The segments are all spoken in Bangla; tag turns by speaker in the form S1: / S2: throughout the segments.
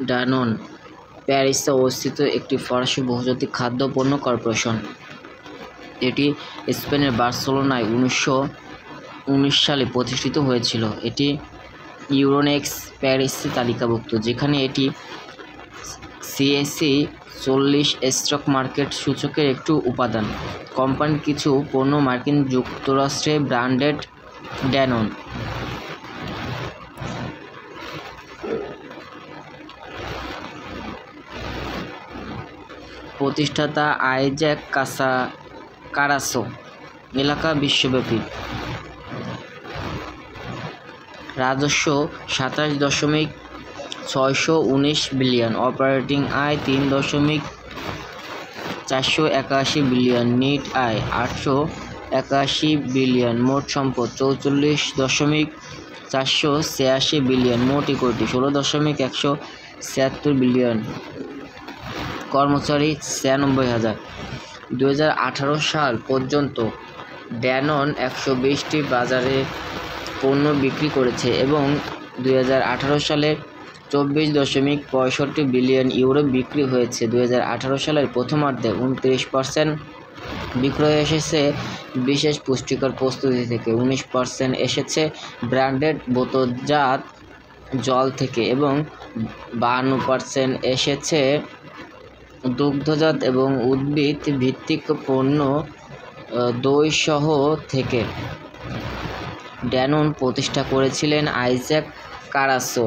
S1: ড্যানোন প্যারিসে অবস্থিত একটি ফরাসি বহুজাতিক খাদ্য পণ্য কর্পোরেশন। এটি স্পেনের বার্সেলোনায় 1919 সালে প্রতিষ্ঠিত হয়েছিল। এটি ইউরোনেক্স প্যারিসে তালিকাভুক্ত, যেখানে এটি সিএসই 40 স্টক মার্কেট সূচকের একটি উপাদান। কোম্পানির কিছু পণ্য মার্কিন যুক্তরাষ্ট্রে ব্র্যান্ডেড ড্যানোন। প্রতিষ্ঠাতা আইজ্যাক কারাসো। এলাকা বিশ্বব্যাপী। রাজস্ব 27.619 বিলিয়ন, অপারেটিং আয় 3.481 বিলিয়ন, নেট আয় 881 বিলিয়ন, মোট সম্পদ 44.486 বিলিয়ন, মোট ইকুইটি 16.176 বিলিয়ন, কর্মচারী 96,000। 2018 সাল পর্যন্ত ড্যানোন 120টি বাজারে পণ্য বিক্রি করেছে এবং 2018 সালে 24.65 বিলিয়ন ইউরো বিক্রি হয়েছে। 2018 সালের প্রথমার্ধে 29% বিক্রয় এসেছে বিশেষ পুষ্টিকর প্রস্তুতি থেকে, 19% এসেছে ব্র্যান্ডেড বোতলজাত জল থেকে এবং 52% এসেছে দুগ্ধজাত এবং উদ্ভিদ ভিত্তিক পণ্য দইসহ থেকে। ড্যানোন প্রতিষ্ঠা করেছিলেন আইজ্যাক কারাসো।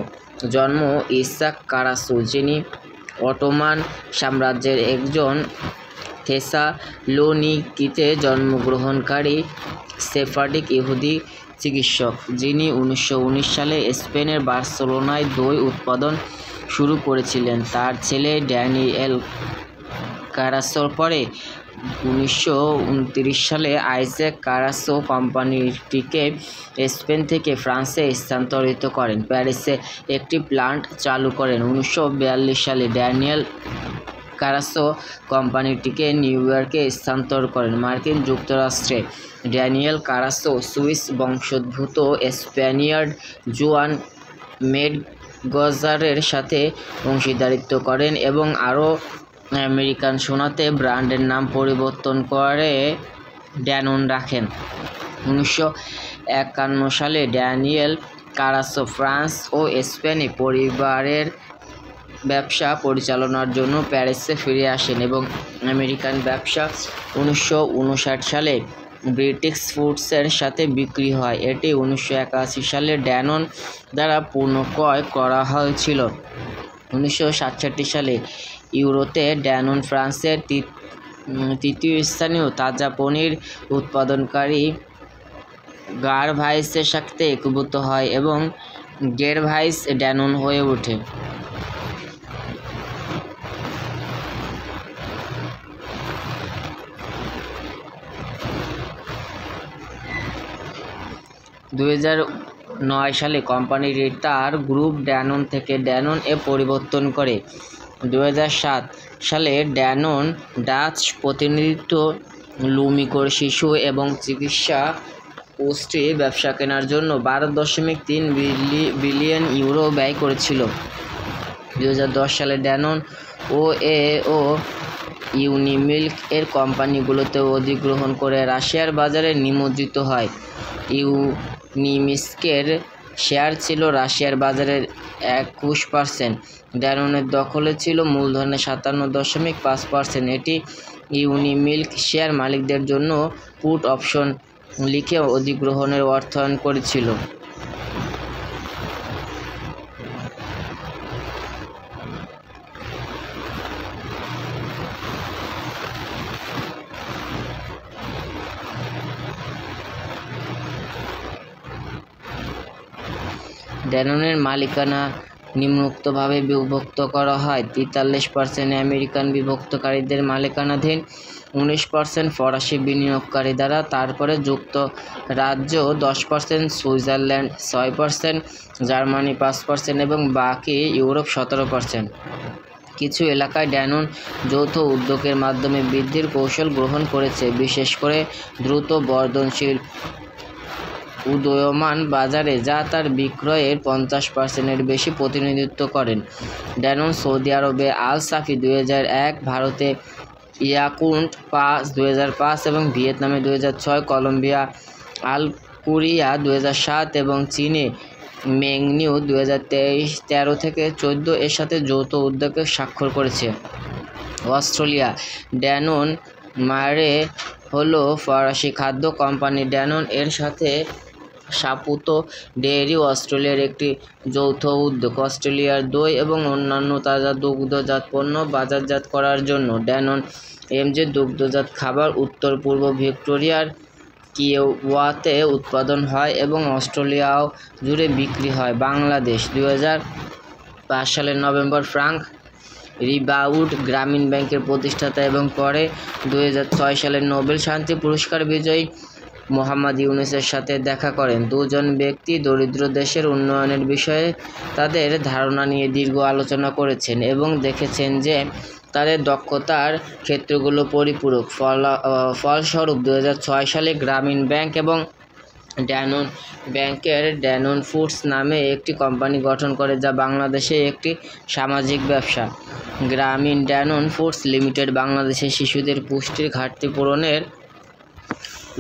S1: জন্ম ইসাক কারাসো, যিনি অটোমান সাম্রাজ্যের একজন থেসালোনিকিতে জন্মগ্রহণকারী সেফারডিক ইহুদি চিকিৎসক, যিনি 1919 সালে স্পেনের বার্সেলোনায় দই উৎপাদন শুরু করেছিলেন। তার ছেলে ড্যানিয়েল কারাসোর পরে 1929 সালে আইজ্যাক কারাসো কোম্পানিটিকে স্পেন থেকে ফ্রান্সে স্থানান্তরিত করেন, প্যারিসে একটি প্ল্যান্ট চালু করেন। 1942 সালে ড্যানিয়েল কারাসো কোম্পানিটিকে নিউ ইয়র্কে স্থানান্তর করেন। মার্কিন যুক্তরাষ্ট্রে ড্যানিয়েল কারাসো সুইস বংশোদ্ভূত স্প্যানিয়ার্ড জুয়ান মেডগজারের সাথে অংশীদারিত্ব করেন এবং আরও আমেরিকান সোনাতে ব্র্যান্ডের নাম পরিবর্তন করে ড্যানোন রাখেন। 1951 সালে ড্যানিয়েল কারাসো ফ্রান্স ও স্পেনে পরিবারের ব্যবসা পরিচালনার জন্য প্যারিসে ফিরে আসেন এবং আমেরিকান ব্যবসা 1959 সালে ব্রিটিশ ফুডসের সাথে বিক্রি হয়। এটি 1981 সালে ড্যানোন দ্বারা পুনঃক্রয় করা হয়েছিল। 1967 সালে ইউরোতে ড্যানোন ফ্রান্সের তৃতীয় স্থানীয় তাজা পনির উৎপাদনকারী গারভাইসের সাথে একীভূত হয় এবং গেরভাইস ড্যানোন হয়ে ওঠে। (2009 সালে কোম্পানিটি তার গ্রুপ ড্যানোন থেকে ড্যানোন এ পরিবর্তন করে। 2007 সালে ড্যানোন ডাচ প্রতিনিধিত্ব লুমিকোর শিশু এবং চিকিৎসা পুষ্টি ব্যবসা কেনার জন্য 12.3 বিলিয়ন ইউরো ব্যয় করেছিল। 2010 সালে ড্যানোন ও ইউনিমিল্ক এর কোম্পানিগুলোতে অধিগ্রহণ করে রাশিয়ার বাজারে নিমজ্জিত হয়। ইউনিমিল্কের শেয়ার ছিল রাশিয়ার বাজারের 21%। ড্যানোনের দখলে ছিল মূলধনের 57.5%। এটি ইউনিমিল্ক শেয়ার মালিকদের জন্য পুট অপশন লিখে অধিগ্রহণের অর্থায়ন করেছিল। ড্যানোনের মালিকানা নিম্নোক্তভাবে বিভক্ত করা হয়: 43% আমেরিকান বিভক্তকারীদের মালিকানাধীন, 19% ফরাসি বিনিয়োগকারী দ্বারা, তারপরে যুক্তরাজ্য 10%, সুইজারল্যান্ড 6%, জার্মানি 5% এবং বাকি ইউরোপ 17%। কিছু এলাকায় ড্যানোন যৌথ উদ্যোগের মাধ্যমে বৃদ্ধির কৌশল গ্রহণ করেছে, বিশেষ করে দ্রুত বর্ধনশীল উদীয়মান বাজারে, যা তার বিক্রয়ের 50%-এর বেশি প্রতিনিধিত্ব করেন। ড্যানন সৌদি আরবে আল সাফি 2001, ভারতে ইয়াকুল্ট 2005 এবং ভিয়েতনামে 2006, কলম্বিয়া আল কুরিয়া 2007 এবং চীনে মেংনিউ 2013 থেকে 14 এর সাথে যৌথ উদ্যোগে স্বাক্ষর করেছে। অস্ট্রেলিয়া ড্যানন মারে হলো ফরাসি খাদ্য কোম্পানি ড্যানন এর সাথে সাপুতো ডেয়ারি অস্ট্রেলিয়ার একটি যৌথ উদ্যোগ। অস্ট্রেলিয়ার দই এবং অন্যান্য তাজা দুগ্ধজাত পণ্য বাজারজাত করার জন্য ড্যানন এমজে দুগ্ধজাত খাবার উত্তর পূর্ব ভিক্টোরিয়ার কিওয়াতে উৎপাদন হয় এবং অস্ট্রেলিয়াও জুড়ে বিক্রি হয়। বাংলাদেশ 2005 সালের নভেম্বর ফ্রাঙ্ক রিবাউড গ্রামীণ ব্যাংকের প্রতিষ্ঠাতা এবং পরে 2006 সালের নোবেল শান্তি পুরস্কার বিজয়ী মোহাম্মদ ইউনূসের সাথে দেখা করেন। দুজন ব্যক্তি দরিদ্র দেশের উন্নয়নের বিষয়ে তাদের ধারণা নিয়ে দীর্ঘ আলোচনা করেছেন এবং দেখেছেন যে তাদের দক্ষতার ক্ষেত্রগুলো পরিপূরক। ফলস্বরূপ 2006 সালে গ্রামীণ ব্যাংক এবং ড্যানন ব্যাংকের ড্যানন ফুডস নামে একটি কোম্পানি গঠন করে, যা বাংলাদেশে একটি সামাজিক ব্যবসা। গ্রামীণ ড্যানন ফুডস লিমিটেড বাংলাদেশে শিশুদের পুষ্টির ঘাটতি পূরণের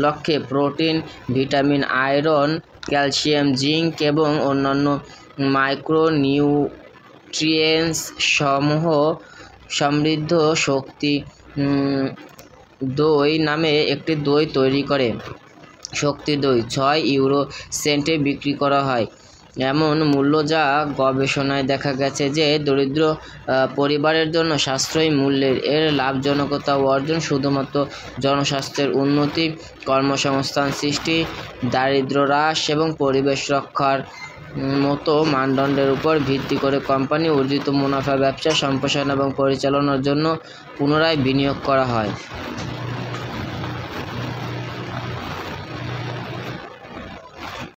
S1: লক্ষ্যে protein, vitamin, iron, calcium, zinc এবং অন্যান্য মাইক্রোনিউট্রিয়েন্টস সমূহ সমৃদ্ধ শক্তি দই নামে একটি দই তৈরি করে। শক্তি দই 6 ইউরো সেন্টে বিক্রি করা হয় এমন মূল্য, যা গবেষণায় দেখা গেছে যে দরিদ্র পরিবারের জন্য সাশ্রয়ী মূল্যের এর লাভজনকতা অর্জন শুধুমাত্র জনস্বাস্থ্যের উন্নতি, কর্মসংস্থান সৃষ্টি, দারিদ্র্য হ্রাস এবং পরিবেশ রক্ষার মতো মানদণ্ডের উপর ভিত্তি করে কোম্পানি অর্জিত মুনাফা ব্যবসা সম্প্রসারণ এবং পরিচালনার জন্য পুনরায় বিনিয়োগ করা হয়।